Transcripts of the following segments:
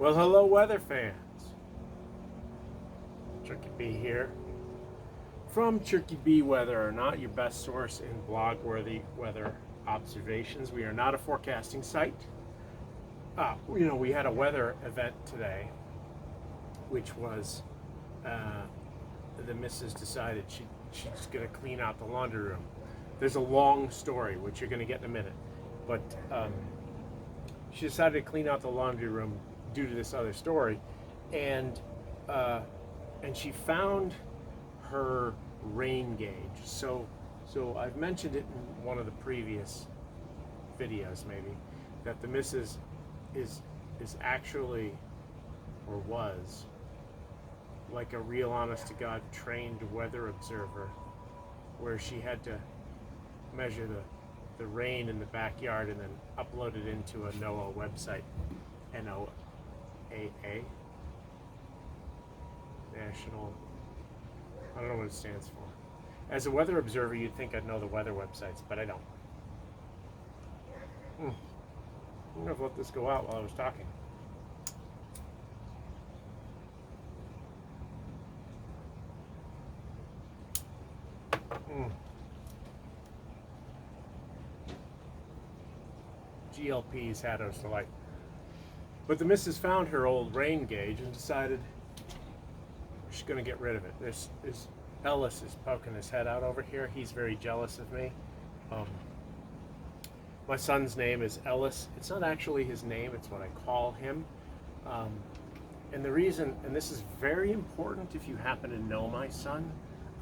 Well, hello, weather fans. CherkyB here from CherkyB Weather or Not, your best source in blog-worthy weather observations. We are not a forecasting site. We had a weather event today, which was the missus decided she's going to clean out the laundry room. There's a long story, which you're going to get in a minute, but she decided to clean out the laundry room due to this other story, and she found her rain gauge. So I've mentioned it in one of the previous videos, maybe, that the missus is actually, or was, like a real honest to God trained weather observer, where she had to measure the rain in the backyard and then upload it into a NOAA website, NOAA, National, I don't know what it stands for. As a weather observer, you'd think I'd know the weather websites, but I don't. I'm going to let this go out while I was talking. GLP's had us delight. But the missus found her old rain gauge and decided she's going to get rid of it. This Ellis is poking his head out over here. He's very jealous of me. My son's name is Ellis. It's not actually his name, it's what I call him. And the reason, and this is very important if you happen to know my son,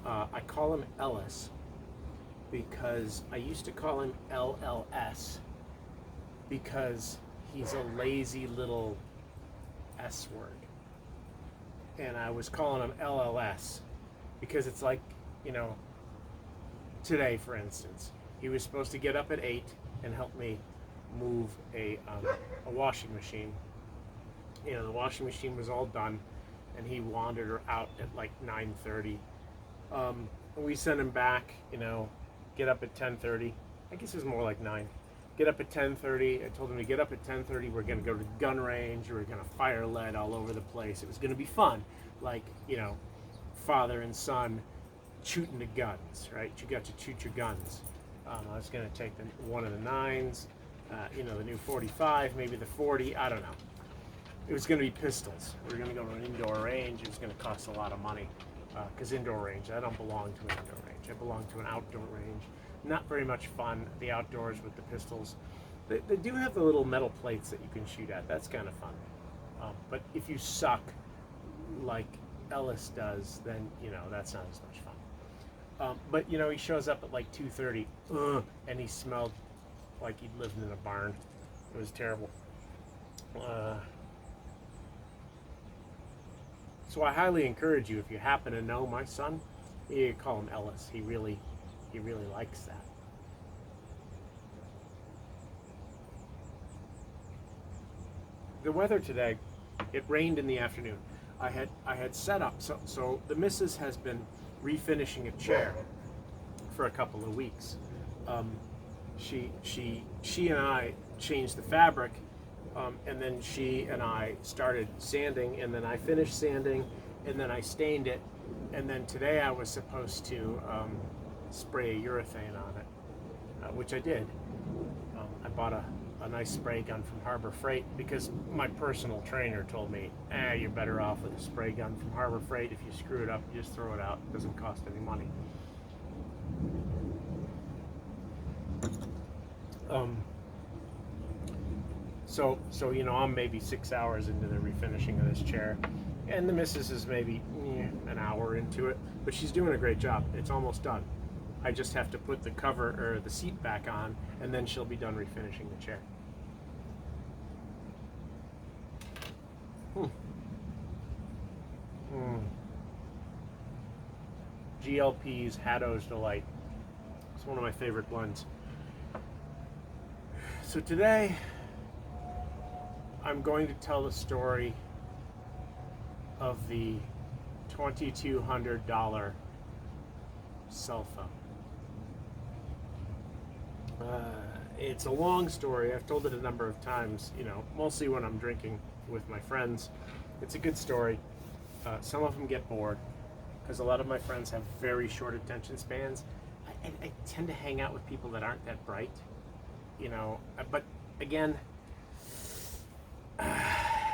I call him Ellis because I used to call him LLS because he's a lazy little S word. And I was calling him LLS because it's like, today, for instance, he was supposed to get up at 8 and help me move a washing machine. The washing machine was all done, and he wandered her out at like 9:30. We sent him back, get up at 10:30. I guess it was more like 9. Get up at 10:30. I told him to get up at 10:30. We're going to go to the gun range. We're going to fire lead all over the place. It was going to be fun, like, father and son shooting the guns, right? You got to shoot your guns. I was going to take one of the 9s, the new 45, maybe the 40. I don't know. It was going to be pistols. We were going to go to an indoor range. It was going to cost a lot of money because indoor range, I don't belong to an indoor range. I belong to an outdoor range. Not very much fun, the outdoors with the pistols. They do have the little metal plates that you can shoot at. That's kind of fun. But if you suck like Ellis does, then, that's not as much fun. But, he shows up at like 2:30, and he smelled like he'd lived in a barn. It was terrible. So I highly encourage you, if you happen to know my son, you call him Ellis. He really likes that. The weather today, it rained in the afternoon. I had set up, so the missus has been refinishing a chair for a couple of weeks. She and I changed the fabric, and then she and I started sanding, and then I finished sanding, and then I stained it, and then today I was supposed to spray a urethane on it, which I did. I bought a nice spray gun from Harbor Freight because my personal trainer told me, you're better off with a spray gun from Harbor Freight. If you screw it up, you just throw it out. It doesn't cost any money. So I'm maybe 6 hours into the refinishing of this chair, and the missus is maybe an hour into it, but she's doing a great job. It's almost done. I just have to put the cover or the seat back on, and then she'll be done refinishing the chair. GLP's Haddo's Delight. It's one of my favorite blends. So today, I'm going to tell the story of the $2,200 cell phone. It's a long story. I've told it a number of times, mostly when I'm drinking. with my friends. It's a good story. Some of them get bored because a lot of my friends have very short attention spans. I tend to hang out with people that aren't that bright, you know. But again, it's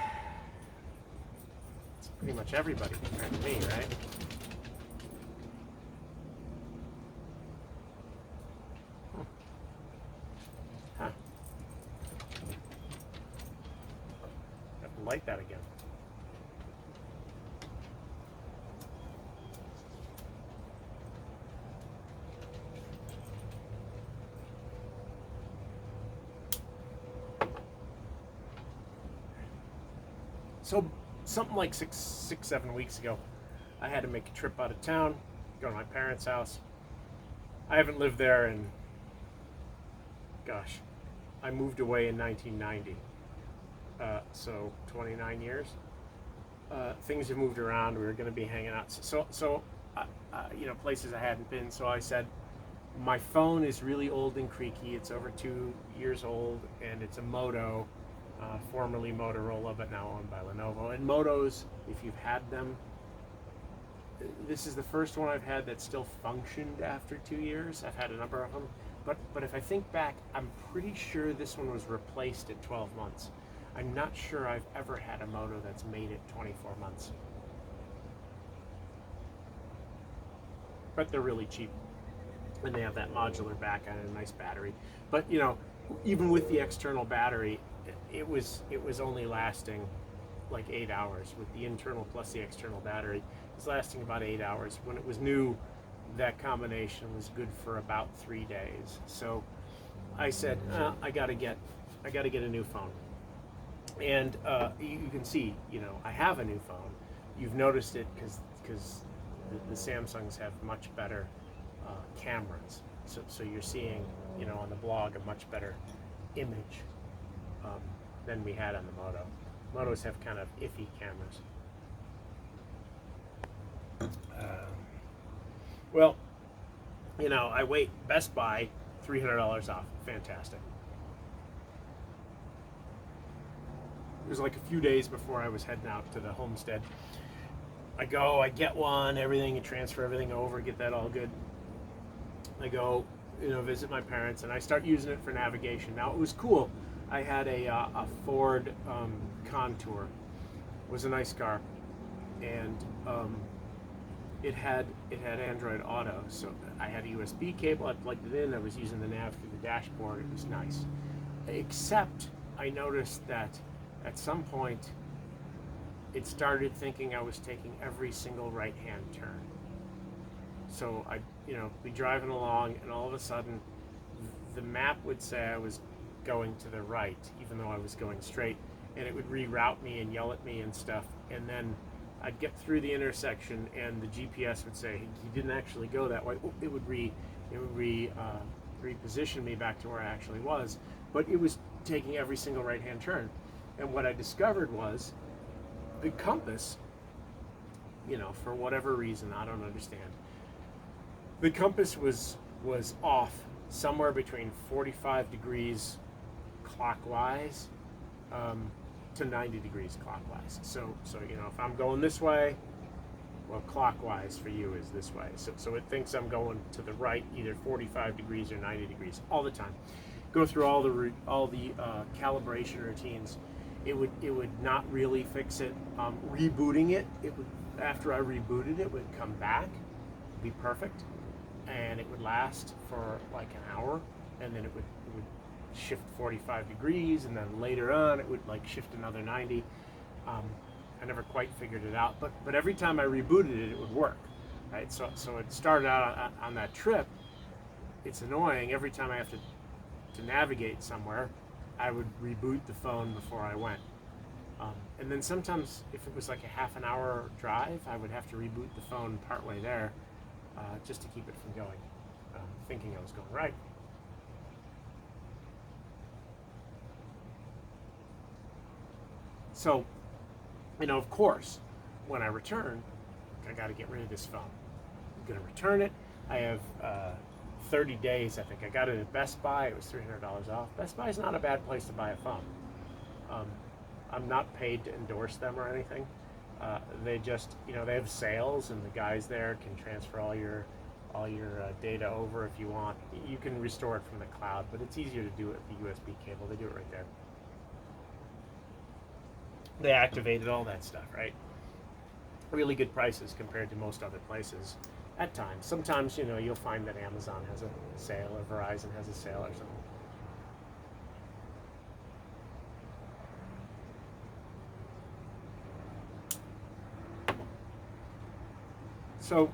pretty much everybody compared to me, right? Huh. Have to light that again. So something like six, 7 weeks ago, I had to make a trip out of town, go to my parents' house. I haven't lived there in, gosh, I moved away in 1990, so 29 years. Things have moved around. We were going to be hanging out, you know, places I hadn't been. So I said, my phone is really old and creaky. It's over 2 years old, and it's a Moto. Formerly Motorola, but now owned by Lenovo. And Motos, if you've had them, this is the first one I've had that still functioned after 2 years. I've had a number of them, but if I think back, I'm pretty sure this one was replaced at 12 months. I'm not sure I've ever had a Moto that's made it 24 months. But they're really cheap, and they have that modular back and a nice battery. But you know, even with the external battery, it was only lasting like 8 hours. With the internal plus the external battery, it was lasting about 8 hours. When it was new, that combination was good for about 3 days. So I said, I gotta get a new phone. And you can see, you know, I have a new phone. You've noticed it because the Samsungs have much better cameras. So you're seeing, you know, on the blog, a much better image than we had on the Moto. Motos have kind of iffy cameras. Well, you know, I wait. Best Buy, $300 off. Fantastic. It was like a few days before I was heading out to the homestead. I go, I get one, everything, and transfer everything over, get that all good. I go, you know, visit my parents, and I start using it for navigation. Now, it was cool. I had a Ford Contour. It was a nice car, and it had Android Auto. So I had a USB cable. I plugged it in. I was using the nav through the dashboard. It was nice, except I noticed that at some point it started thinking I was taking every single right-hand turn. So I, you know, be driving along, and all of a sudden, the map would say I was going to the right, even though I was going straight, and it would reroute me and yell at me and stuff. And then I'd get through the intersection, and the GPS would say he didn't actually go that way. It would reposition me back to where I actually was, but it was taking every single right-hand turn. And what I discovered was the compass, you know, for whatever reason, I don't understand. The compass was off somewhere between 45 degrees clockwise to 90 degrees clockwise. So you know, if I'm going this way, well, clockwise for you is this way. So it thinks I'm going to the right, either 45 degrees or 90 degrees all the time. Go through all the calibration routines. It would not really fix it. Rebooting it, after I rebooted it, would come back, be perfect, and it would last for like an hour, and then it would shift 45 degrees, and then later on it would like shift another 90. I never quite figured it out, but every time I rebooted it, it would work, right? So it started out on that trip. It's annoying. Every time I have to navigate somewhere, I would reboot the phone before I went. And then sometimes, if it was like a half an hour drive, I would have to reboot the phone partway there, just to keep it from going, thinking I was going right. So, you know, of course, when I return, I got to get rid of this phone. I'm going to return it. I have 30 days, I think. I got it at Best Buy. It was $300 off. Best Buy is not a bad place to buy a phone. I'm not paid to endorse them or anything. They just, they have sales, and the guys there can transfer all your data over if you want. You can restore it from the cloud, but it's easier to do it with the USB cable. They do it right there. They activated all that stuff, right? Really good prices compared to most other places at times. Sometimes, you'll find that Amazon has a sale or Verizon has a sale or something. So,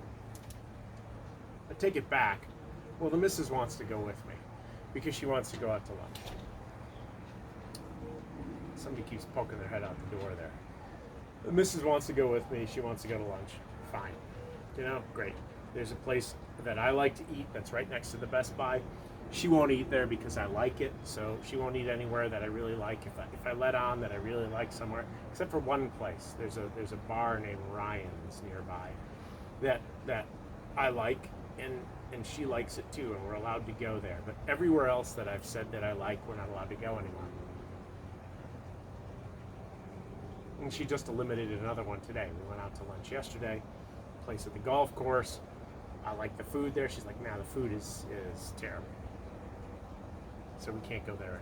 I take it back. Well, the missus wants to go with me because she wants to go out to lunch. Somebody keeps poking their head out the door there. The missus wants to go with me. She wants to go to lunch. Fine. Great. There's a place that I like to eat that's right next to the Best Buy. She won't eat there because I like it, so she won't eat anywhere that I really like. If I let on that I really like somewhere, except for one place. There's a bar named Ryan's nearby that I like, and she likes it too, and we're allowed to go there. But everywhere else that I've said that I like, we're not allowed to go anymore. And she just eliminated another one today. We went out to lunch yesterday, place at the golf course. I like the food there. She's like, nah, the food is terrible. So we can't go there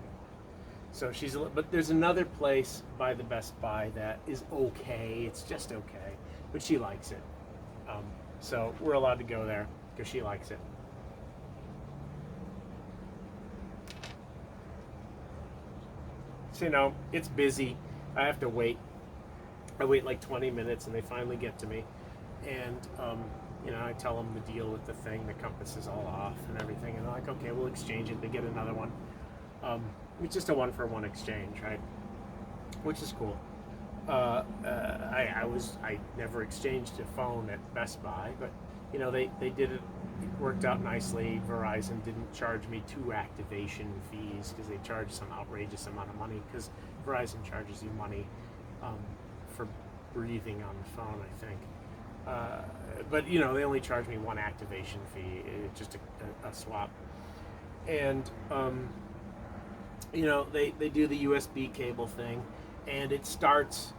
anymore. But there's another place by the Best Buy that is okay. It's just okay, but she likes it. So we're allowed to go there because she likes it. So, it's busy. I have to wait. I wait like 20 minutes, and they finally get to me. And, I tell them the deal with the thing. The compass is all off and everything. And they're like, okay, we'll exchange it. They get another one. It's just a one-for-one exchange, right? Which is cool. I never exchanged a phone at Best Buy, but they did it. It worked out nicely. Verizon didn't charge me 2 activation fees because they charge some outrageous amount of money, because Verizon charges you money for breathing on the phone, I think. But they only charge me 1 activation fee. It's just a swap. And they do the USB cable thing. And it starts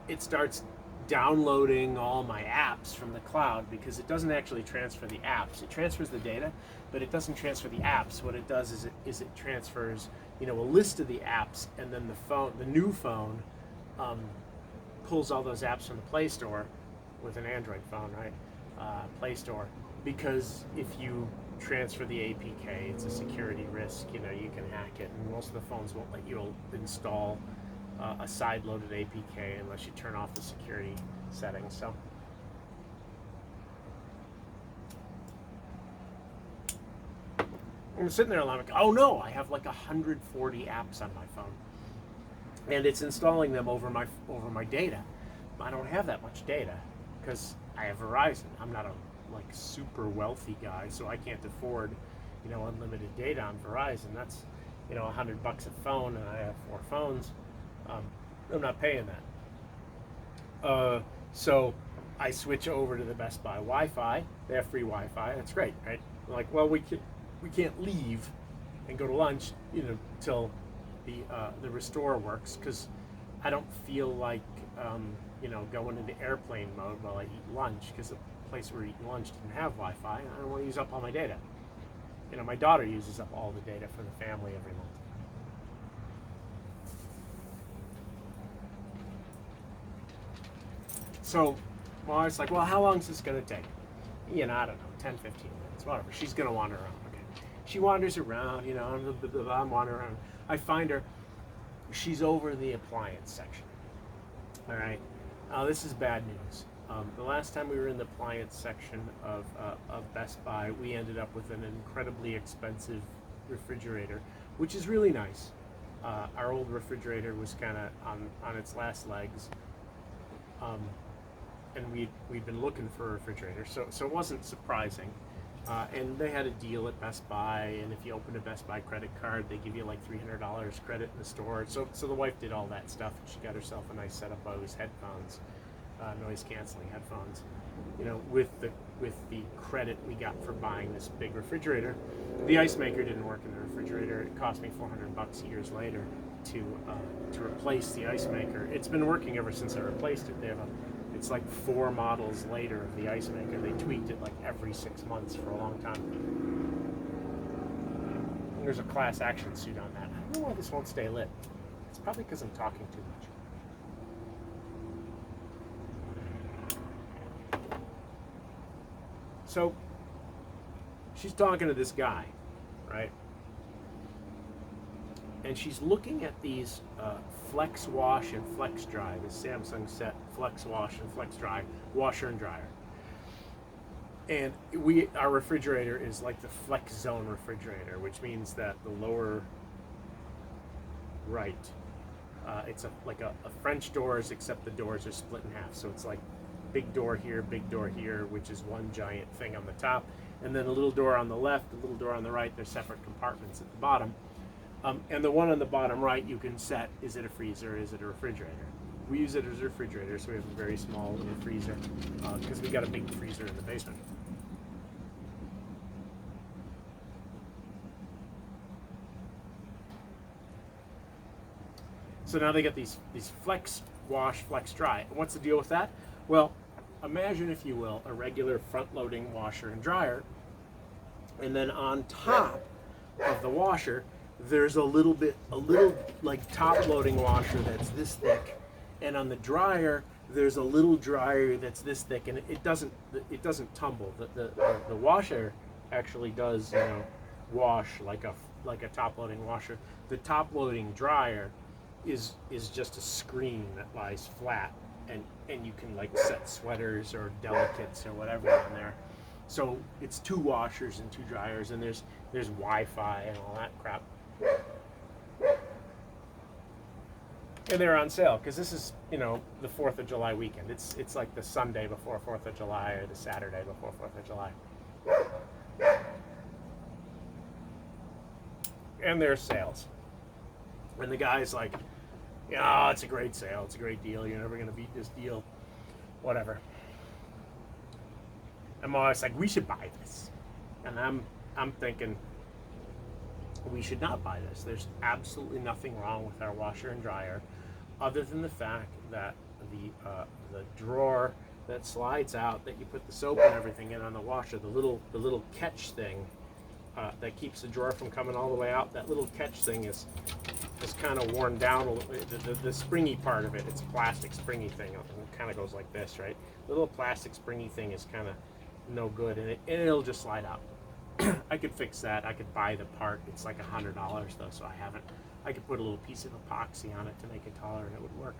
downloading all my apps from the cloud, because it doesn't actually transfer the apps. It transfers the data, but it doesn't transfer the apps. What it does is it transfers a list of the apps, and then the new phone pulls all those apps from the Play Store, with an Android phone, right? Play Store, because if you transfer the APK, it's a security risk. You can hack it, and most of the phones won't let you install a side-loaded APK unless you turn off the security settings. So I'm sitting there and I'm like, oh no, I have like 140 apps on my phone, and it's installing them over my data. I don't have that much data because I have Verizon. I'm not a super wealthy guy, so I can't afford unlimited data on Verizon. That's $100 a phone, and I have 4 phones. I'm not paying that. So I switch over to the Best Buy Wi-Fi. They have free Wi-Fi. That's great, right? I'm like, well, we can't leave and go to lunch, till the restore works, because I don't feel like going into airplane mode while I eat lunch, because the place we're eating lunch didn't have Wi-Fi. And I don't want to use up all my data. My daughter uses up all the data for the family every month. So my wife's like, well, how long is this going to take? I don't know, 10, 15 minutes, whatever. She's going to wander around. Okay. She wanders around, I'm wandering around. I find her. She's over in the appliance section. All right. This is bad news. The last time we were in the appliance section of Best Buy, we ended up with an incredibly expensive refrigerator, which is really nice. Our old refrigerator was kind of on its last legs. And we'd been looking for a refrigerator, so it wasn't surprising. And they had a deal at Best Buy, and if you opened a Best Buy credit card, they give you like $300 credit in the store. So the wife did all that stuff, and she got herself a nice set of Bose headphones. noise canceling headphones. You know, with the credit we got for buying this big refrigerator, the ice maker didn't work in the refrigerator. It cost me $400 years later to replace the ice maker. It's been working ever since I replaced it. They have it's like 4 models later of the ice maker. They tweaked it like every 6 months for a long time. And there's a class action suit on that. I don't know why this won't stay lit. It's probably because I'm talking too much. So she's talking to this guy, right? And she's looking at these flex wash and flex dry, the Samsung set flex wash and flex dry washer and dryer. And our refrigerator is like the flex zone refrigerator, which means that the lower right, it's like a French doors, except the doors are split in half. So it's like big door here, which is one giant thing on the top, and then a little door on the left, a little door on the right. They're separate compartments at the bottom. And the one on the bottom right, you can set, is it a freezer, is it a refrigerator? We use it as a refrigerator, so we have a very small little freezer, because we got a big freezer in the basement. So now they get these flex wash, flex dry. And what's the deal with that? Well, imagine, if you will, a regular front-loading washer and dryer, and then on top of the washer, there's a little like top-loading washer that's this thick, and on the dryer there's a little dryer that's this thick, and it doesn't tumble. The washer actually does, you know, wash like a top-loading washer. The top-loading dryer is just a screen that lies flat, and you can like set sweaters or delicates or whatever on there. So it's 2 washers and 2 dryers, and there's Wi-Fi and all that crap. And they're on sale because this is, you know, the 4th of July weekend. It's like the Sunday before 4th of July or the Saturday before 4th of July. And there's sales. And the guy's like, yeah, it's a great sale, it's a great deal, you're never gonna beat this deal, whatever. I'm always like, we should buy this. And I'm thinking, we should not buy this. There's absolutely nothing wrong with our washer and dryer, other than the fact that the drawer that slides out, that you put the soap and everything in on the washer, the little catch thing that keeps the drawer from coming all the way out, that little catch thing is kind of worn down a little. The springy part of it, it's a plastic springy thing, and it kind of goes like this, right? The little plastic springy thing is kind of no good, and it'll just slide out. I could fix that. I could buy the part. It's like $100 though, so I haven't. I could put a little piece of epoxy on it to make it taller, and it would work.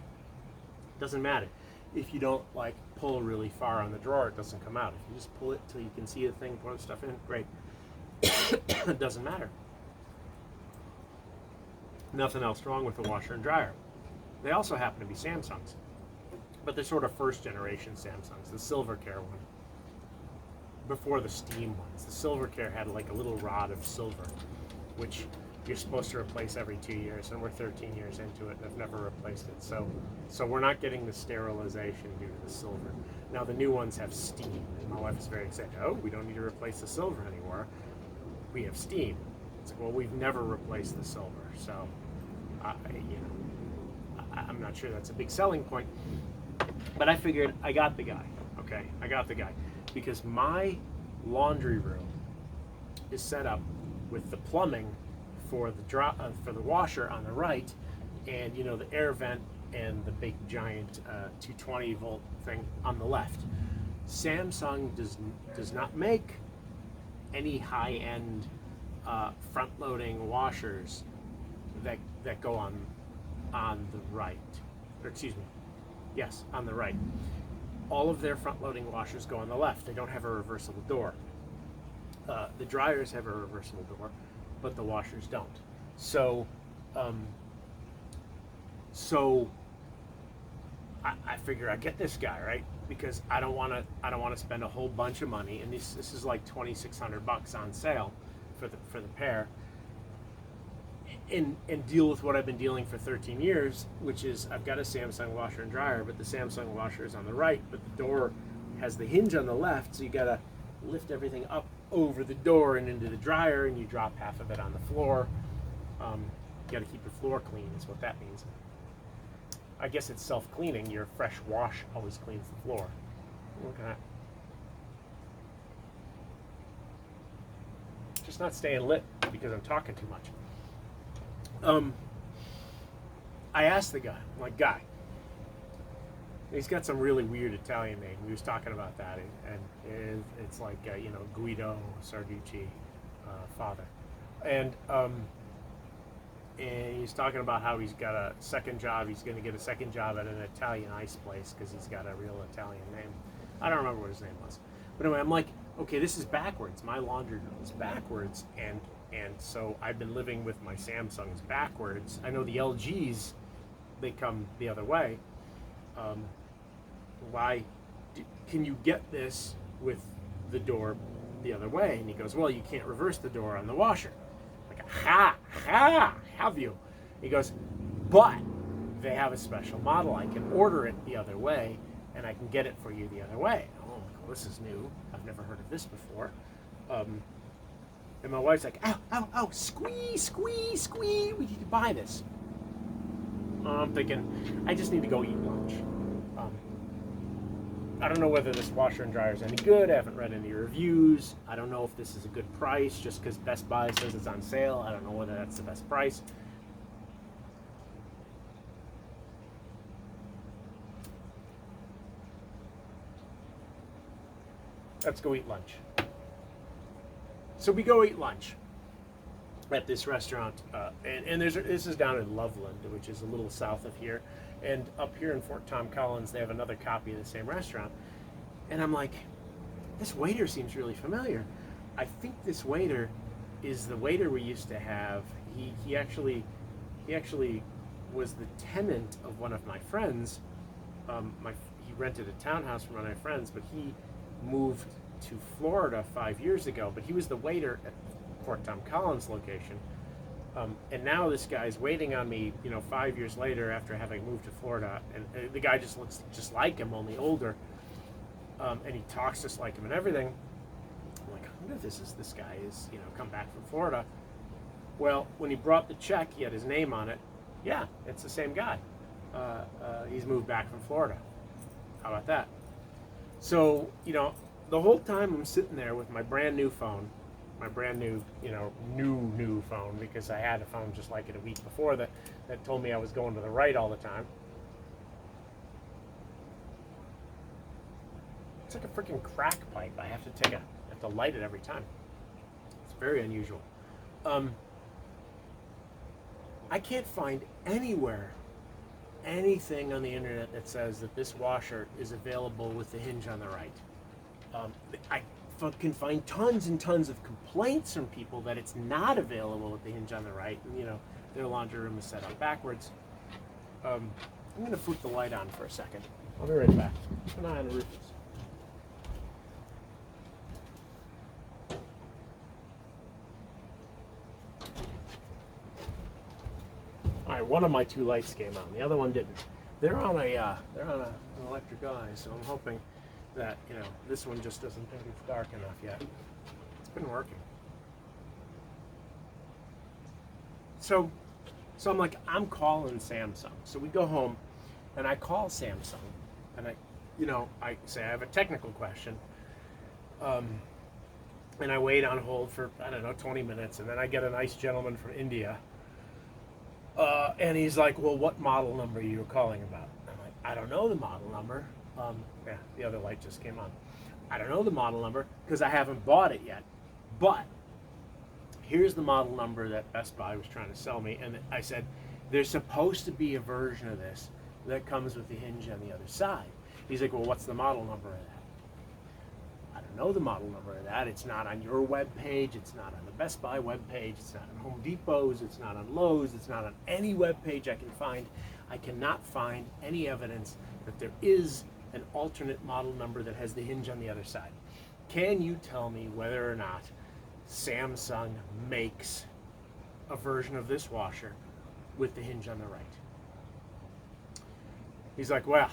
Doesn't matter. If you don't like pull really far on the drawer, it doesn't come out. If you just pull it till you can see the thing, pour the stuff in, great. It doesn't matter. Nothing else wrong with the washer and dryer. They also happen to be Samsungs, but they're sort of first generation Samsungs, the Silvercare one. Before the Steam ones. The Silvercare had like a little rod of silver, which you're supposed to replace every 2 years, and we're 13 years into it and I've never replaced it. So we're not getting the sterilization due to the silver. Now the new ones have steam, and my wife is very excited. Oh, we don't need to replace the silver anymore. We have steam. It's like, well, we've never replaced the silver, so I'm not sure that's a big selling point. But I figured I got the guy. Okay, I got the guy. Because my laundry room is set up with the plumbing for the washer on the right, and you know, the air vent and the big giant 220 volt thing on the left. Samsung does not make any high-end front-loading washers that go on the right, or excuse me, yes, on the right. All of their front-loading washers go on the left. They don't have a reversible door. The dryers have a reversible door, but the washers don't. So I figure I get this guy, right? Because I don't want to spend a whole bunch of money, and this is like $2,600 on sale for the pair. and deal with what I've been dealing for 13 years, which is I've got a Samsung washer and dryer, but the Samsung washer is on the right, but the door has the hinge on the left, so you gotta lift everything up over the door and into the dryer, and you drop half of it on the floor. You gotta keep your floor clean is what that means. I guess it's self-cleaning. Your fresh wash always cleans the floor. Look at that. Just not staying lit because I'm talking too much. I asked the guy, I'm like, guy, he's got some really weird Italian name. We was talking about that, and it's like, Guido Sarducci, father. And he's talking about how he's got a second job. He's going to get a second job at an Italian ice place because he's got a real Italian name. I don't remember what his name was. But anyway, I'm like, okay, this is backwards. My laundry room is backwards, and so I've been living with my Samsungs backwards. I know the LGs, they come the other way. Can you get this with the door the other way? And he goes, well, you can't reverse the door on the washer. Like, have you? He goes, but they have a special model. I can order it the other way, and I can get it for you the other way. Oh, well, this is new. I've never heard of this before. And my wife's like, ow, squeeze, we need to buy this. I'm thinking, I just need to go eat lunch. I don't know whether this washer and dryer is any good. I haven't read any reviews. I don't know if this is a good price just because Best Buy says it's on sale. I don't know whether that's the best price. Let's go eat lunch. So we go eat lunch at this restaurant, and this is down in Loveland, which is a little south of here. And up here in Fort Tom Collins, they have another copy of the same restaurant. And I'm like, this waiter seems really familiar. I think this waiter is the waiter we used to have. He actually was the tenant of one of my friends. He rented a townhouse from one of my friends, but he moved to Florida 5 years ago. But he was the waiter at Fort Tom Collins location. And now this guy's waiting on me, 5 years later after having moved to Florida. And the guy just looks just like him, only older. And he talks just like him and everything. I'm like, I wonder if this guy is, come back from Florida. Well, when he brought the check, he had his name on it. Yeah, it's the same guy. He's moved back from Florida. How about that? So, the whole time I'm sitting there with my brand new phone, my brand new, new phone, because I had a phone just like it a week before that told me I was going to the right all the time. It's like a freaking crack pipe. I have to light it every time. It's very unusual. I can't find anywhere anything on the internet that says that this washer is available with the hinge on the right. I can find tons and tons of complaints from people that it's not available with the hinge on the right, and their laundry room is set up backwards. I'm going to flip the light on for a second. I'll be right back. Keep an eye on the Rufus. All right, one of my two lights came on. The other one didn't. They're on an electric eye, so I'm hoping that this one just doesn't think it's dark enough yet. It's been working. So I'm like, I'm calling Samsung. So we go home, and I call Samsung, and I say I have a technical question, and I wait on hold for 20 minutes, and then I get a nice gentleman from India, and he's like, well, what model number are you calling about? I'm like, I don't know the model number. Yeah, the other light just came on. I don't know the model number because I haven't bought it yet. But here's the model number that Best Buy was trying to sell me. And I said, there's supposed to be a version of this that comes with the hinge on the other side. He's like, well, what's the model number of that? I don't know the model number of that. It's not on your web page. It's not on the Best Buy web page. It's not on Home Depot's. It's not on Lowe's. It's not on any web page I can find. I cannot find any evidence that there is an alternate model number that has the hinge on the other side. Can you tell me whether or not Samsung makes a version of this washer with the hinge on the right. He's like, well,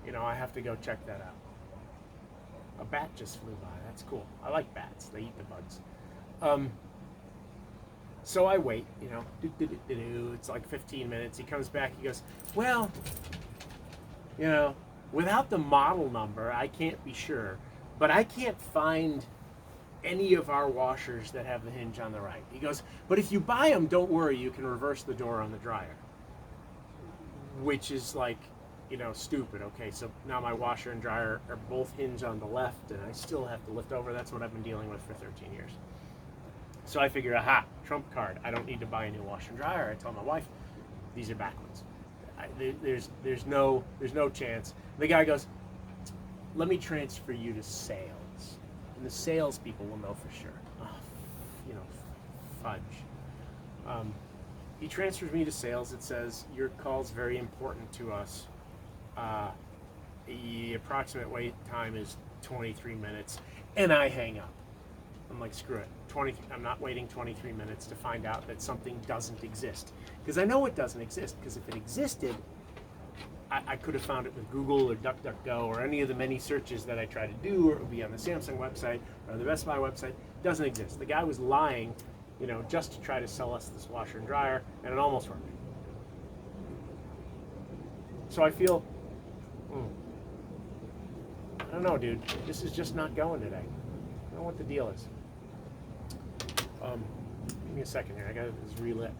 I have to go check that out. A bat just flew by. That's cool. I like bats. They eat the bugs. So I wait, it's like 15 minutes. He comes back, he goes, well, without the model number, I can't be sure, but I can't find any of our washers that have the hinge on the right. He goes, but if you buy them, don't worry, you can reverse the door on the dryer. Which is like, stupid. Okay, so now my washer and dryer are both hinged on the left, and I still have to lift over. That's what I've been dealing with for 13 years. So I figure, aha, trump card. I don't need to buy a new washer and dryer. I tell my wife, these are backwards. There's no chance. The guy goes, let me transfer you to sales, and the sales people will know for sure. Oh, fudge. He transfers me to sales. It says, your call's very important to us. The approximate wait time is 23 minutes, and I hang up. I'm like, screw it. I'm not waiting 23 minutes to find out that something doesn't exist. Because I know it doesn't exist, because if it existed, I could have found it with Google or DuckDuckGo or any of the many searches that I try to do, or it would be on the Samsung website or the Best Buy website. It doesn't exist. The guy was lying, just to try to sell us this washer and dryer, and it almost worked. So I feel, I don't know, dude. This is just not going today. I don't know what the deal is. Give me a second here. I got this relit.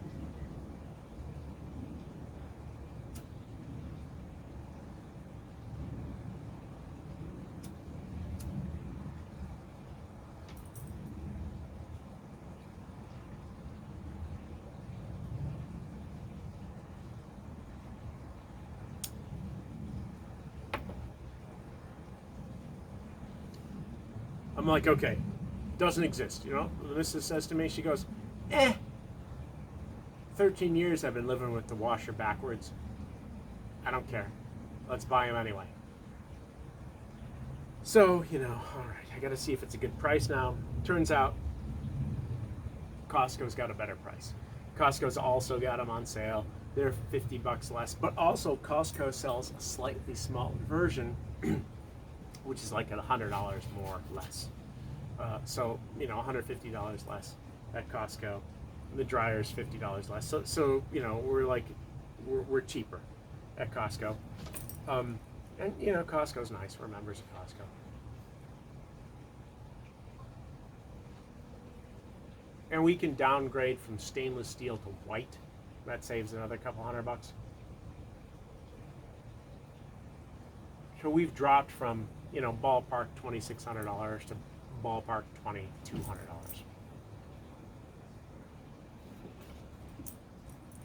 I'm like, okay, doesn't exist. The missus says to me, she goes, 13 years I've been living with the washer backwards. I don't care. Let's buy them anyway. So, all right, I got to see if it's a good price now. Turns out Costco's got a better price. Costco's also got them on sale. They're $50 less, but also Costco sells a slightly smaller version, which is like $100 more less. So $150 less at Costco. The dryer's $50 less. So we're cheaper at Costco. And Costco's nice. We're members of Costco. And we can downgrade from stainless steel to white. That saves another couple $100. So we've dropped from ballpark $2,600 to ballpark $2,200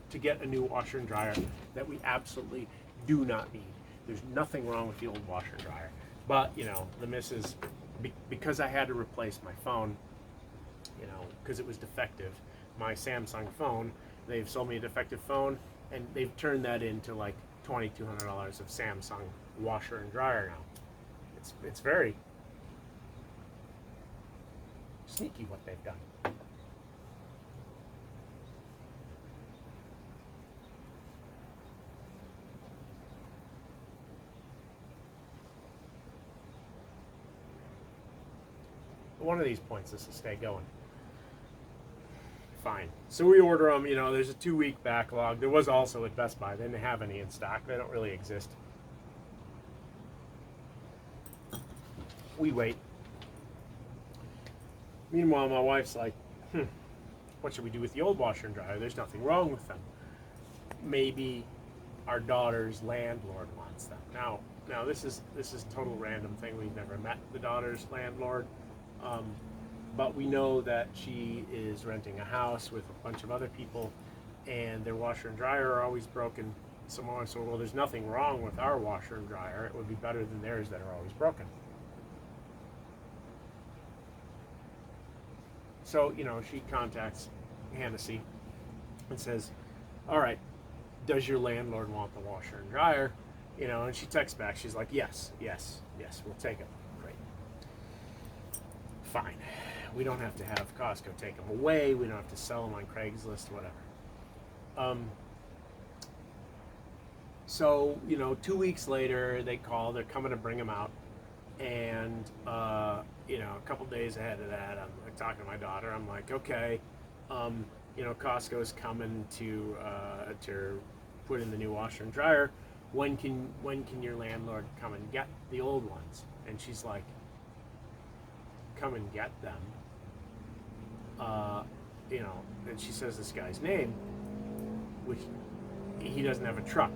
to get a new washer and dryer that we absolutely do not need. There's nothing wrong with the old washer and dryer, but the missus, because I had to replace my phone, because it was defective, my Samsung phone, they've sold me a defective phone, and they've turned that into like $2,200 of Samsung washer and dryer now. It's very sneaky what they've done. One of these points this will stay going. Fine. So we order them, there's a 2-week backlog. There was also at Best Buy. They didn't have any in stock. They don't really exist. We wait. Meanwhile, my wife's like, what should we do with the old washer and dryer? There's nothing wrong with them. Maybe our daughter's landlord wants them. Now this is total random thing. We've never met the daughter's landlord. But we know that she is renting a house with a bunch of other people, and their washer and dryer are always broken. Someone said, well, there's nothing wrong with our washer and dryer. It would be better than theirs that are always broken. So, she contacts Hennessy and says, all right, does your landlord want the washer and dryer? And she texts back. She's like, yes, we'll take it. Great. Fine. we don't have to have Costco take them away. We don't have to sell them on Craigslist, whatever. So, 2 weeks later, they call. They're coming to bring them out. And, a couple days ahead of that, I'm like, talking to my daughter. I'm like, okay, Costco's coming to put in the new washer and dryer. When can your landlord come and get the old ones? And she's like, come and get them. And she says this guy's name, which he doesn't have a truck.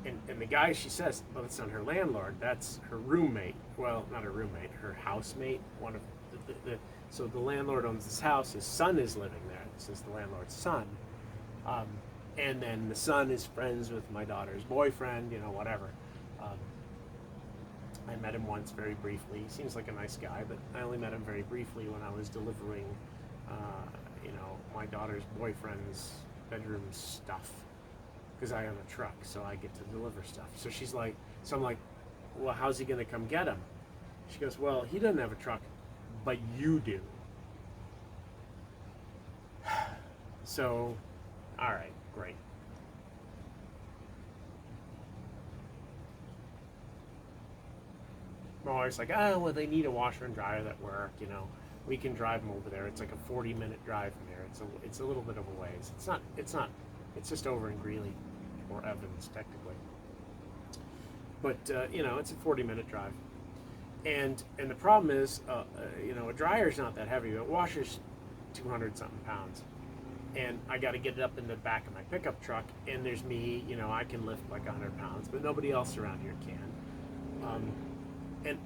And the guy, she says, well, that's not her landlord, that's her roommate. Well, not her roommate, her housemate. One of so the landlord owns this house. His son is living there. This is the landlord's son. And then the son is friends with my daughter's boyfriend, whatever. I met him once very briefly. He seems like a nice guy, but I only met him very briefly when I was delivering, my daughter's boyfriend's bedroom stuff. Because I have a truck, so I get to deliver stuff. So I'm like, well, how's he gonna come get him? She goes, well, he doesn't have a truck, but you do. So, all right, great. My wife's like, well, they need a washer and dryer that work, we can drive them over there. It's like a 40-minute drive from here. It's a little bit of a ways. It's just over in Greeley or Evans, technically. But, it's a 40-minute drive. And the problem is, a dryer's not that heavy. A washer's 200-something pounds. And I got to get it up in the back of my pickup truck. And there's me, I can lift like 100 pounds, but nobody else around here can.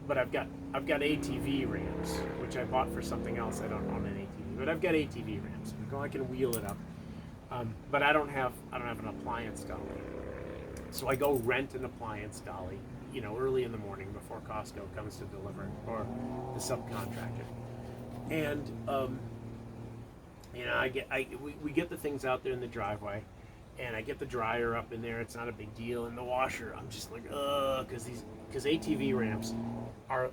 But I've got ATV ramps, which I bought for something else. I don't own an ATV, but I've got ATV ramps. I can wheel it up. But I don't have an appliance dolly. So I go rent an appliance dolly, early in the morning before Costco comes to deliver, or the subcontractor. And we get the things out there in the driveway, and I get the dryer up in there. It's not a big deal. And the washer, I'm just like, because ATV ramps are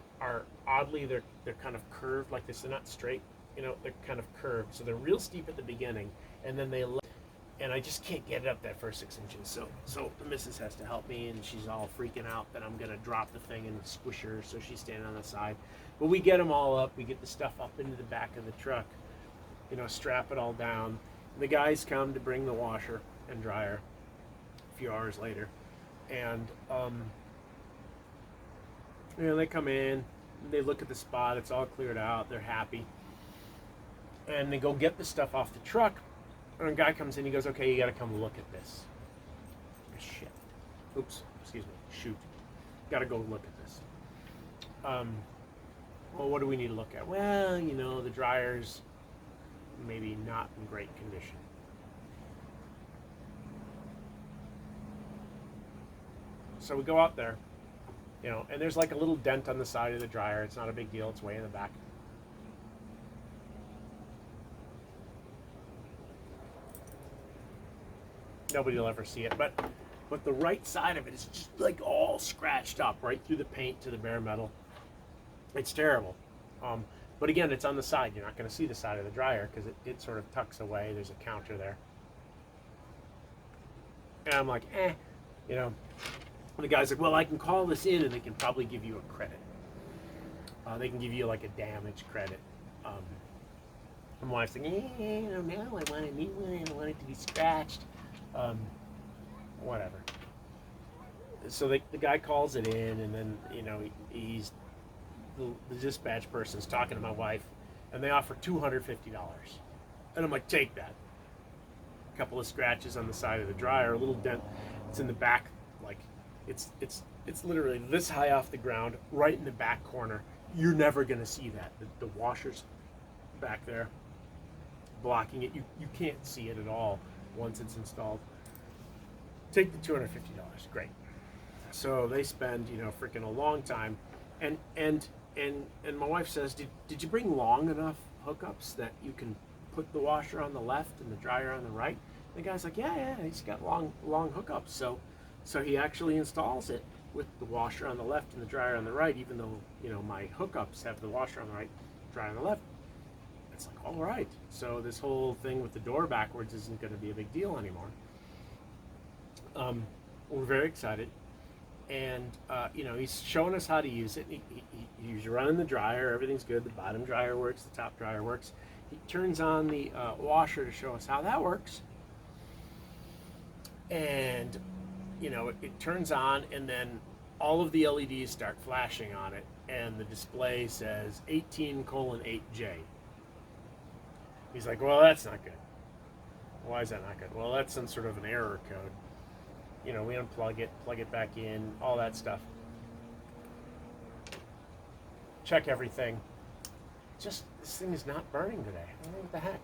oddly they're kind of curved like this. They're not straight, they're kind of curved. So they're real steep at the beginning, and then and I just can't get it up that first 6 inches. So the missus has to help me, and she's all freaking out that I'm gonna drop the thing and squish her. So she's standing on the side. But we get them all up. We get the stuff up into the back of the truck. Strap it all down. The guys come to bring the washer and dryer a few hours later, and they come in. They look at the spot. It's all cleared out. They're happy, and they go get the stuff off the truck. And a guy comes in, he goes, okay, you got to come look at this. Shit. Oops, excuse me. Shoot. Got to go look at this. Well, what do we need to look at? Well, the dryer's maybe not in great condition. So we go out there, and there's like a little dent on the side of the dryer. It's not a big deal. It's way in the back. Nobody will ever see it, but the right side of it is just like all scratched up right through the paint to the bare metal. It's terrible. But again, it's on the side. You're not going to see the side of the dryer because it sort of tucks away. There's a counter there. And I'm like, The guy's like, well, I can call this in and they can probably give you a credit. They can give you like a damage credit. And my wife's like, no, I want a new one. I want it to be scratched. Whatever. So the guy calls it in, and then he's the dispatch person's talking to my wife, and they offer $250, and I'm like, take that. A couple of scratches on the side of the dryer, a little dent. It's in the back, like it's literally this high off the ground, right in the back corner. You're never gonna see that. The washer's back there, blocking it. You can't see it at all once it's installed. Take the $250, great. So they spend, freaking a long time, and my wife says, did you bring long enough hookups that you can put the washer on the left and the dryer on the right? The guy's like, yeah, he's got long hookups. So he actually installs it with the washer on the left and the dryer on the right, even though my hookups have the washer on the right, dryer on the left. It's like, all right, so this whole thing with the door backwards isn't going to be a big deal anymore. We're very excited, and he's showing us how to use it. He's running the dryer, everything's good. The bottom dryer works, the top dryer works. He turns on the washer to show us how that works, and it turns on, and then all of the LEDs start flashing on it, and the display says 18:8J. He's like, well, that's not good. Why is that not good? Well, that's some sort of an error code. We unplug it, plug it back in, all that stuff. Check everything. Just, this thing is not burning today. I don't know what the heck.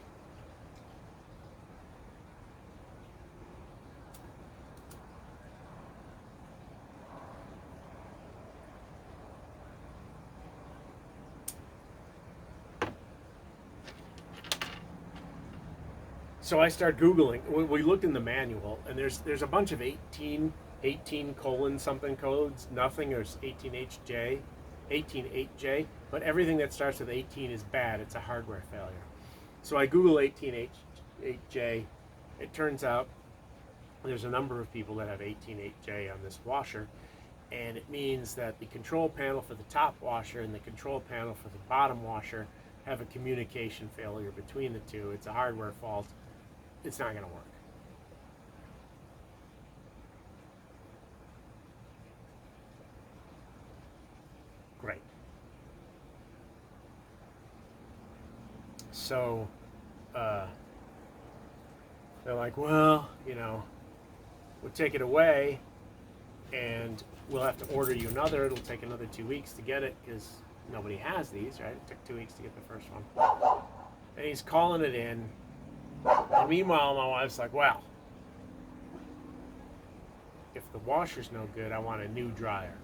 So I start Googling. We looked in the manual, and there's a bunch of 18 colon something codes. Nothing. There's 18:8J, but everything that starts with 18 is bad. It's a hardware failure. So I Google 18:8J. It turns out there's a number of people that have 18:8J on this washer, and it means that the control panel for the top washer and the control panel for the bottom washer have a communication failure between the two. It's a hardware fault. It's not going to work. Great. So they're like, well, we'll take it away and we'll have to order you another. It'll take another 2 weeks to get it because nobody has these, right? It took 2 weeks to get the first one. And he's calling it in. And meanwhile, my wife's like, well, if the washer's no good, I want a new dryer.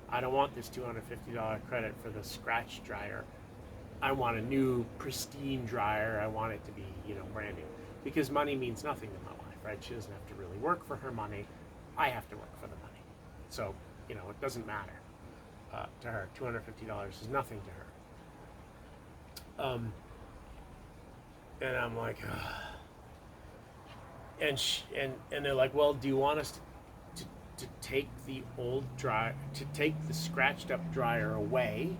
I don't want this $250 credit for the scratch dryer. I want a new, pristine dryer. I want it to be, brand new. Because money means nothing to my wife, right? She doesn't have to really work for her money. I have to work for the money. So, it doesn't matter to her. $250 is nothing to her. And I'm like, and they're like, well, do you want us to take the old dryer, to take the scratched up dryer away,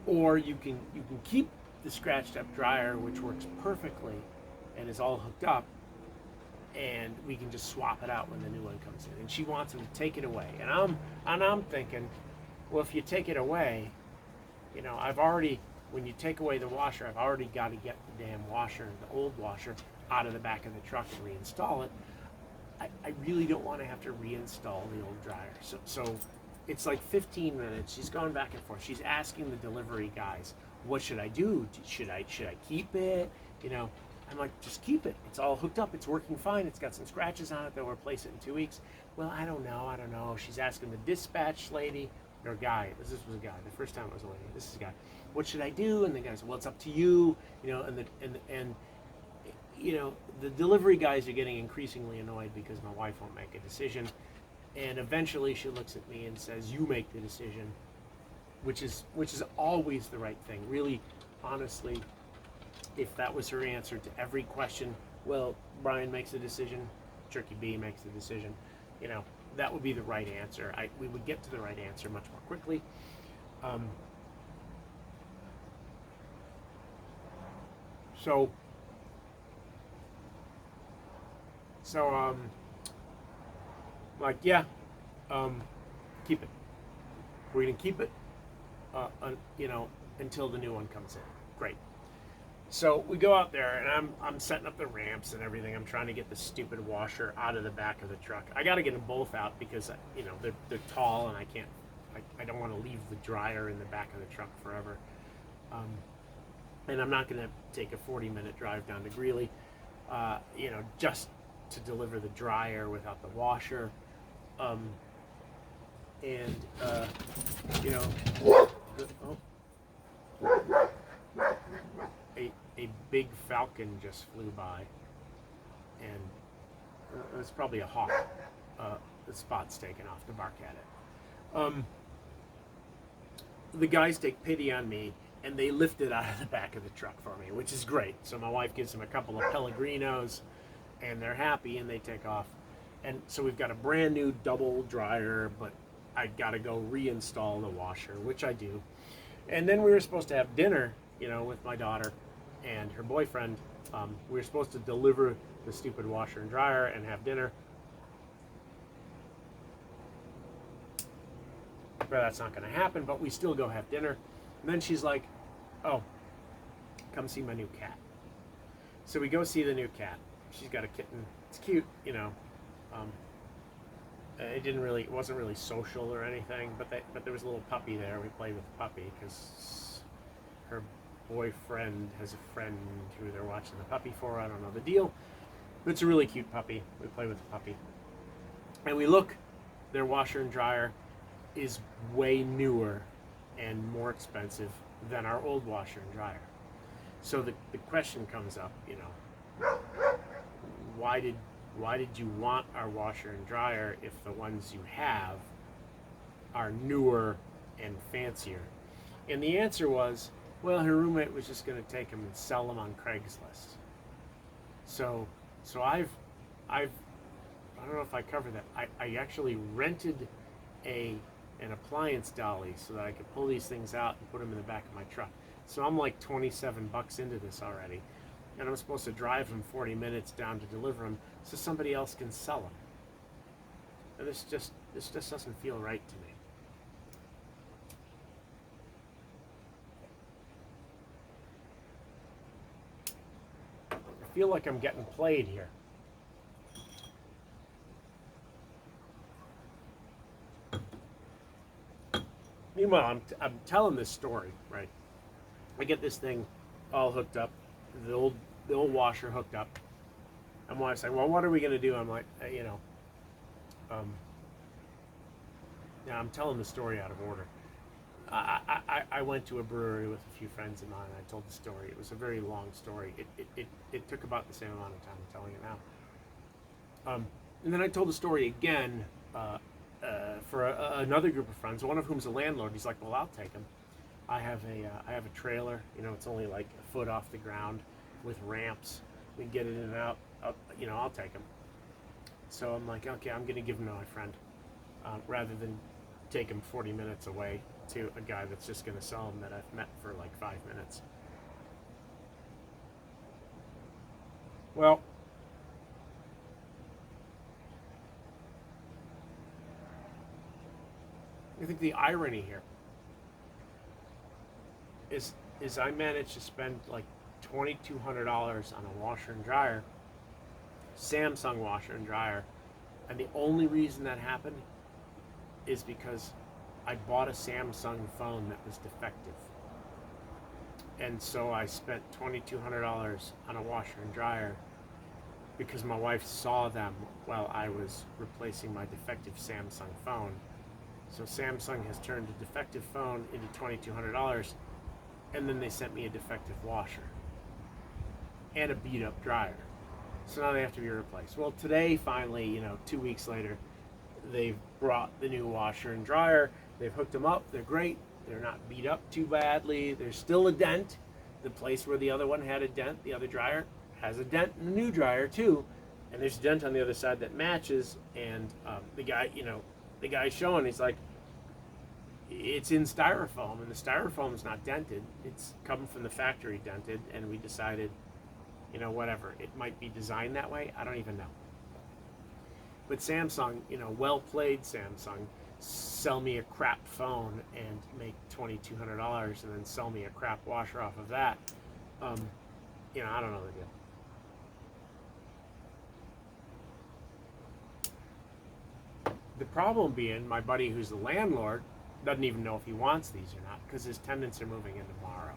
or you can keep the scratched up dryer, which works perfectly and is all hooked up, and we can just swap it out when the new one comes in. And she wants him to take it away, and I'm thinking, well, if you take it away, I've already. When you take away the washer, I've already got to get the damn washer, the old washer, out of the back of the truck and reinstall it. I really don't want to have to reinstall the old dryer. So it's like 15 minutes. She's going back and forth. She's asking the delivery guys, what should I do? Should I keep it? I'm like, just keep it. It's all hooked up. It's working fine. It's got some scratches on it. They'll replace it in 2 weeks. Well, I don't know. She's asking the dispatch lady, or guy. This was a guy. The first time it was a lady. This is a guy. What should I do? And the guy said, well, it's up to you. The delivery guys are getting increasingly annoyed because my wife won't make a decision. And eventually she looks at me and says, you make the decision, which is always the right thing. Really, honestly, if that was her answer to every question, well, Brian makes the decision, CherkyB makes the decision, that would be the right answer. We would get to the right answer much more quickly. So like, yeah, keep it. We're gonna keep it, until the new one comes in. Great. So we go out there, and I'm setting up the ramps and everything. I'm trying to get the stupid washer out of the back of the truck. I got to get them both out because they're tall, and I don't want to leave the dryer in the back of the truck forever. And I'm not going to take a 40-minute drive down to Greeley, just to deliver the dryer without the washer. A big falcon just flew by, and it's probably a hawk. The spot's taken off to bark at it. The guys take pity on me, and they lift it out of the back of the truck for me, which is great. So my wife gives them a couple of Pellegrinos, and they're happy, and they take off. And so we've got a brand new double dryer, but I got to go reinstall the washer, which I do. And then we were supposed to have dinner, with my daughter and her boyfriend. We were supposed to deliver the stupid washer and dryer and have dinner. But that's not going to happen, but we still go have dinner. And then she's like, oh, come see my new cat. So we go see the new cat. She's got a kitten. It's cute, it wasn't really social or anything, but there was a little puppy there. We played with the puppy because her boyfriend has a friend who they're watching the puppy for. I don't know the deal, but it's a really cute puppy. We play with the puppy, and we look. Their washer and dryer is way newer and more expensive than our old washer and dryer. So the question comes up, why did you want our washer and dryer if the ones you have are newer and fancier? And the answer was, well, her roommate was just going to take them and sell them on Craigslist. So I don't know if I covered that. I actually rented an appliance dolly so that I could pull these things out and put them in the back of my truck. So I'm like $27 into this already, and I'm supposed to drive them 40 minutes down to deliver them so somebody else can sell them. And this just doesn't feel right to me. I feel like I'm getting played here. Meanwhile, I'm telling this story, right? I get this thing all hooked up, the old washer hooked up. And when I say, well, what are we going to do? I'm like, I'm telling the story out of order. I went to a brewery with a few friends of mine. I told the story. It was a very long story. It took about the same amount of time I'm telling it now. And then I told the story again for another group of friends, one of whom's a landlord. He's like, well, I'll take him. I have a trailer. It's only like a foot off the ground with ramps. We can get it in and out. I'll take him. So I'm like, okay, I'm going to give him to my friend rather than take him 40 minutes away to a guy that's just going to sell him that I've met for like 5 minutes. Well, I think the irony here is I managed to spend like $2,200 on a washer and dryer, Samsung washer and dryer, and the only reason that happened is because I bought a Samsung phone that was defective. And so I spent $2,200 on a washer and dryer because my wife saw them while I was replacing my defective Samsung phone. So Samsung has turned a defective phone into $2,200, and then they sent me a defective washer and a beat up dryer. So now they have to be replaced. Well, today, finally, 2 weeks later, they've brought the new washer and dryer. They've hooked them up. They're great. They're not beat up too badly. There's still a dent. The place where the other one had a dent, the other dryer, has a dent in the new dryer too. And there's a dent on the other side that matches. And the guy's showing, he's like, it's in styrofoam, and the styrofoam is not dented. It's coming from the factory dented, and we decided, whatever. It might be designed that way. I don't even know. But Samsung, well played Samsung, sell me a crap phone and make $2,200 and then sell me a crap washer off of that. I don't know the deal. The problem being, my buddy who's the landlord doesn't even know if he wants these or not because his tenants are moving in tomorrow.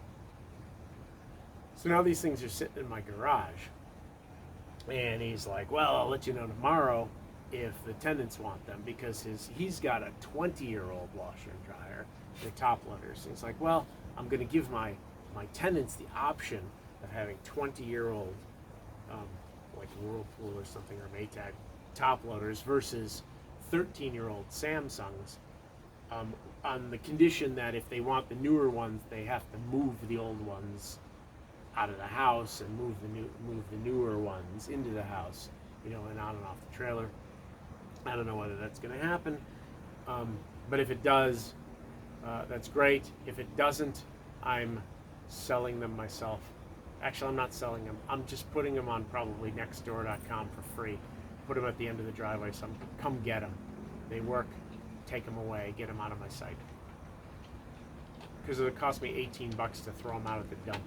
So now these things are sitting in my garage. And he's like, well, I'll let you know tomorrow if the tenants want them because he's got a 20-year-old washer and dryer. They're top loaders. So he's like, well, I'm going to give my tenants the option of having 20-year-old like Whirlpool or something or Maytag top loaders versus 13-year-old Samsungs. on the condition that if they want the newer ones, they have to move the old ones out of the house and move the newer ones into the house, and on and off the trailer. I don't know whether that's going to happen, but if it does, that's great. If it doesn't, I'm selling them myself. Actually, I'm not selling them. I'm just putting them on probably nextdoor.com for free. Put them at the end of the driveway. So come get them. They work. Take them away. Get them out of my site. Because it would cost me $18 to throw them out at the dump.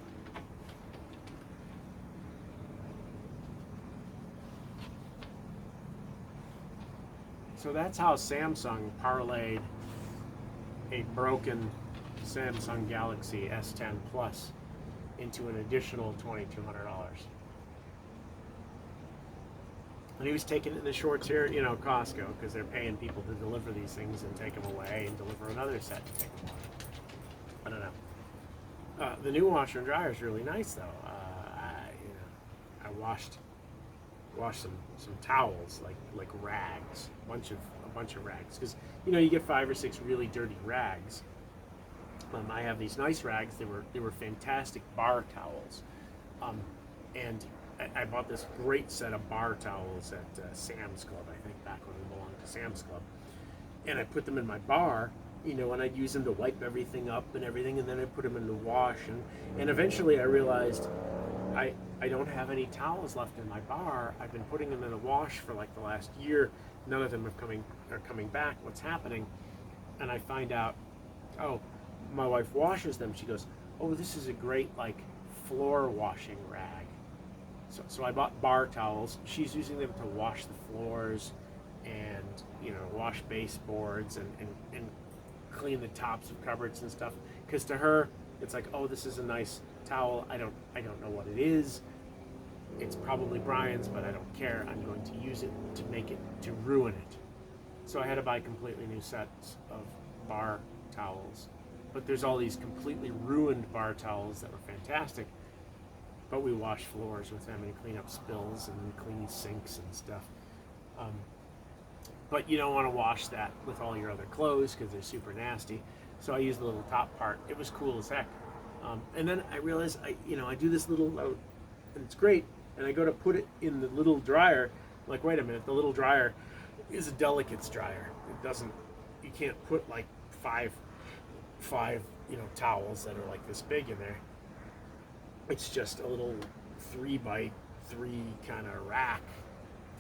So that's how Samsung parlayed a broken Samsung Galaxy S10 Plus into an additional $2,200. And he was taking it in the shorts here, Costco, because they're paying people to deliver these things and take them away and deliver another set and take them away. I don't know. The new washer and dryer is really nice, though. I washed some towels, like rags, a bunch of rags, because you get 5 or 6 really dirty rags. I have these nice rags. They were fantastic bar towels, and I bought this great set of bar towels at Sam's Club, I think, back when we belonged to Sam's Club, and I put them in my bar, and I'd use them to wipe everything up and everything, and then I put them in the wash, and eventually I realized I don't have any towels left in my bar. I've been putting them in the wash for like the last year. None of them are coming back. What's happening? And I find out, my wife washes them. She goes, this is a great floor washing rag. So I bought bar towels. She's using them to wash the floors and wash baseboards and clean the tops of cupboards and stuff. Because to her, it's like, this is a nice towel. I don't know what it is. It's probably Brian's, but I don't care. I'm going to use it to ruin it. So I had to buy completely new sets of bar towels. But there's all these completely ruined bar towels that were fantastic. But we wash floors with them and clean up spills and clean sinks and stuff. But you don't want to wash that with all your other clothes because they're super nasty. So I used the little top part. It was cool as heck. And then I realized I do this little load, and it's great. And I go to put it in the little dryer. Like, wait a minute, the little dryer is a delicates dryer. It doesn't. You can't put like five towels that are like this big in there. It's just a little 3x3 kind of rack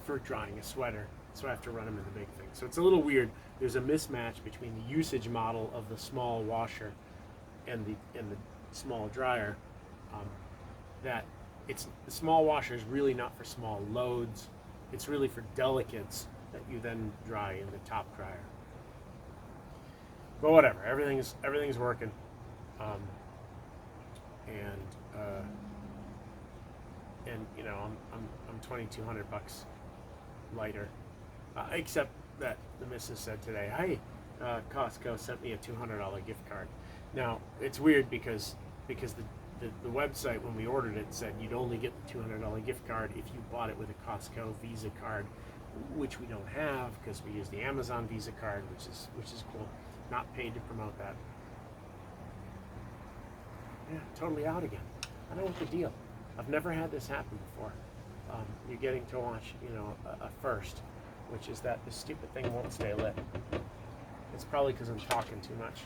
for drying a sweater. So I have to run them in the big thing. So it's a little weird. There's a mismatch between the usage model of the small washer and the small dryer. That the small washer is really not for small loads. It's really for delicates that you then dry in the top dryer. But whatever, everything's working, and I'm $2,200 lighter, except that the missus said today, hey, Costco sent me a $200 gift card. Now it's weird because the website when we ordered it said you'd only get the $200 gift card if you bought it with a Costco Visa card, which we don't have because we use the Amazon Visa card, which is cool. Not paid to promote that. Yeah, totally out again. I don't know what the deal. I've never had this happen before. You're getting to watch, a first, which is that this stupid thing won't stay lit. It's probably because I'm talking too much.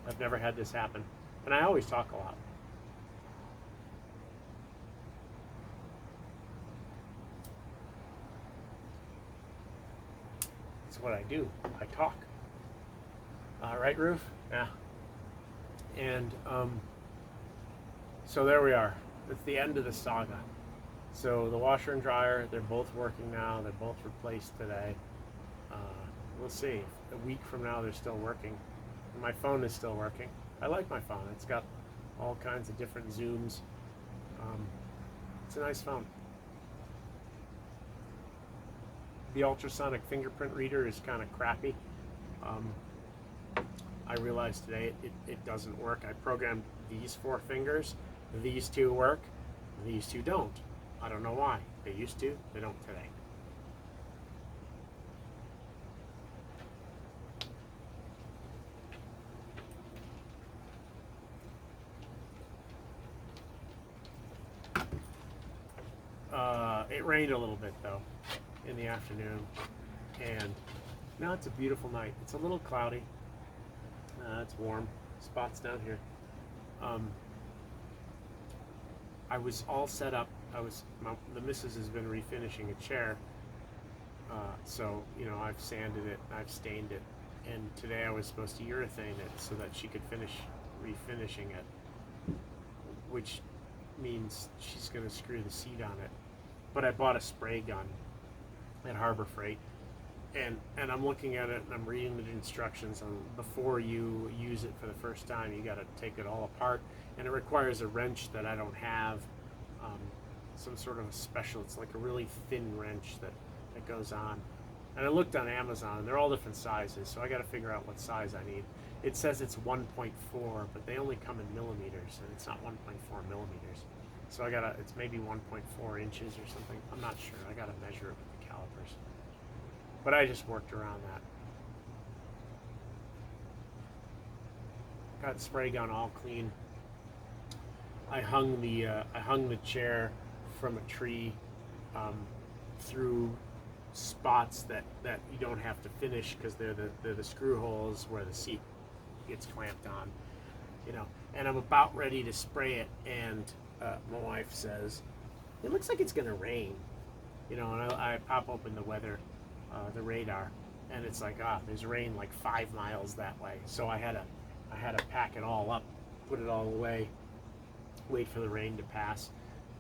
I've never had this happen, and I always talk a lot. It's what I do. I talk. Right, Roof? Yeah. And so there we are. It's the end of the saga. So the washer and dryer, they're both working now. They're both replaced today. We'll see. A week from now, they're still working. My phone is still working. I like my phone. It's got all kinds of different zooms. It's a nice phone. The ultrasonic fingerprint reader is kind of crappy. I realized today it doesn't work. I programmed these 4 fingers. These 2 work. These 2 don't. I don't know why. They used to. They don't today. It rained a little bit though in the afternoon, and now it's a beautiful night. It's a little cloudy. It's warm. Spots down here. I was all set up. The missus has been refinishing a chair, so I've sanded it, I've stained it, and today I was supposed to urethane it so that she could finish refinishing it, which means she's going to screw the seat on it. But I bought a spray gun at Harbor Freight, and I'm looking at it and I'm reading the instructions on before you use it for the first time. You got to take it all apart, and it requires a wrench that I don't have, some sort of a special. It's like a really thin wrench that goes on. And I looked on Amazon, and they're all different sizes, so I got to figure out what size I need. It says it's 1.4, but they only come in millimeters, and it's not 1.4 millimeters. So it's maybe 1.4 inches or something. I'm not sure. I gotta measure it with the calipers. But I just worked around that. Got the spray gun all clean. I hung the chair from a tree through spots that you don't have to finish because they're the screw holes where the seat gets clamped on, And I'm about ready to spray it, and my wife says, "It looks like it's gonna rain," And I pop open the weather, the radar, and it's like, there's rain like 5 miles that way. So I had to pack it all up, put it all away, wait for the rain to pass,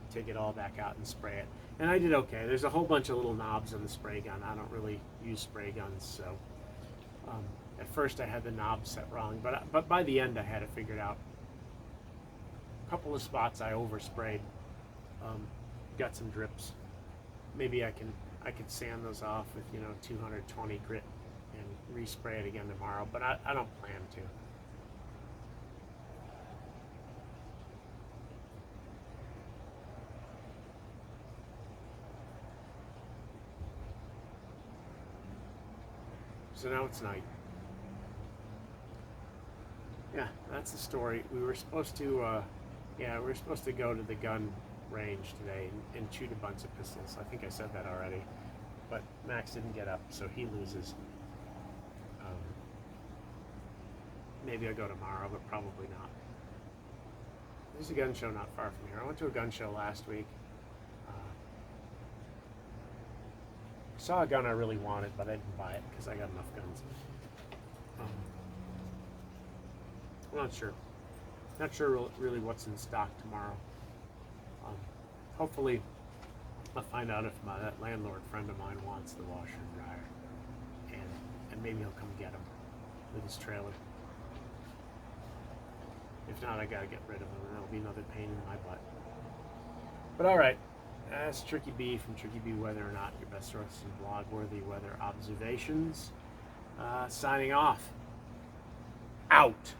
take it all back out and spray it. And I did okay. There's a whole bunch of little knobs on the spray gun. I don't really use spray guns, so at first I had the knob set wrong, but by the end I had it figured out. A couple of spots I oversprayed, got some drips. Maybe I could sand those off with 220 grit and respray it again tomorrow, but I don't plan to. So now it's night. Yeah, that's the story. We were supposed to go to the gun range today and shoot a bunch of pistols. I think I said that already, but Max didn't get up, so he loses. Maybe I'll go tomorrow, but probably not. There's a gun show not far from here. I went to a gun show last week. Saw a gun I really wanted, but I didn't buy it because I got enough guns. I'm not sure. Not sure really what's in stock tomorrow. Hopefully, I'll find out if that landlord friend of mine wants the washer and dryer, and maybe he'll come get him with his trailer. If not, I gotta get rid of him, and that'll be another pain in my butt. But all right. That's CherkyB from CherkyB Weather or Not, your best source in blog-worthy weather observations. Signing off. Out.